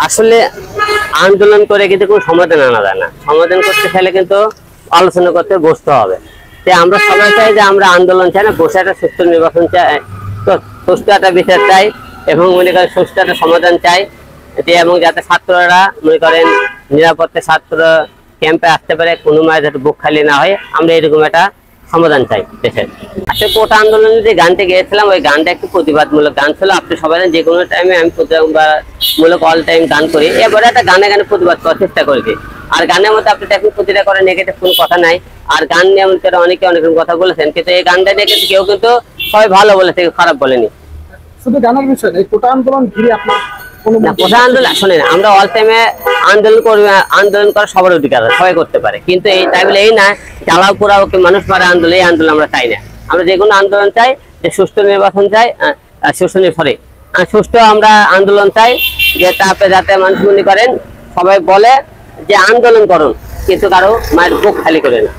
আসলে আন্দোলন করে কিন্তু কোনো সমাধান আনা যায় না। সমাধান করতে চাইলে কিন্তু আলোচনা করতে বসতে হবে। তাই আমরা সবাই চাই যে আমরা আন্দোলন চাই না, বসে একটা সুস্থ নির্বাচন চাই, তো সুস্থ একটা বিচার চাই এবং মনে করেন সুস্থ একটা সমাধান চাই, এবং যাতে ছাত্ররা মনে করেন নিরাপত্তা ছাত্র ক্যাম্পে আসতে পারে, কোনো মায়ের যাতে বুক খালি না হয়, আমরা এরকম একটা সমাধান চাই দেশের। আসলে কোটা আন্দোলনে যে গানটা গিয়েছিলাম, ওই গানটা একটু প্রতিবাদমূলক গান ছিল। আপনি সবাই যে কোনো টাইমে আমি প্রতিবাদমূলক অল টাইম গান করি, এবারে একটা গানে গানে প্রতিবাদ করার চেষ্টা করেছি। আর গানের মধ্যে আপনি দেখুন প্রতিটা করে নেগেটিভ কোনো কথা নাই। আর গান নিয়ে এমন করে অনেকে অনেক কথা বলেছেন, কিন্তু এই গানটা নিয়ে কিন্তু কেউ কিন্তু সবাই ভালো বলেছে, কেউ খারাপ বলেনি। শুধু গানের বিষয় এই কোটা আন্দোলন ঘিরে আপনার কোটা আন্দোলন শোনেন, আমরা অল টাইমে আন্দোলন করবো, আন্দোলন করা সবার অধিকার, সবাই করতে পারে, কিন্তু এই তাই বলে এই না জ্বালাও পোড়াও মানুষ মারে আন্দোলন, এই আন্দোলন আমরা চাই না। আমরা যে কোনো আন্দোলন চাই, যে সুষ্ঠু নির্বাচন চাই, সুষ্ঠু আমরা আন্দোলন চাই, যে তারপরে যাতে মানুষ মনে করেন সবাই বলে যে আন্দোলন করুন, কিন্তু কারো মায়ের বুক খালি করে না।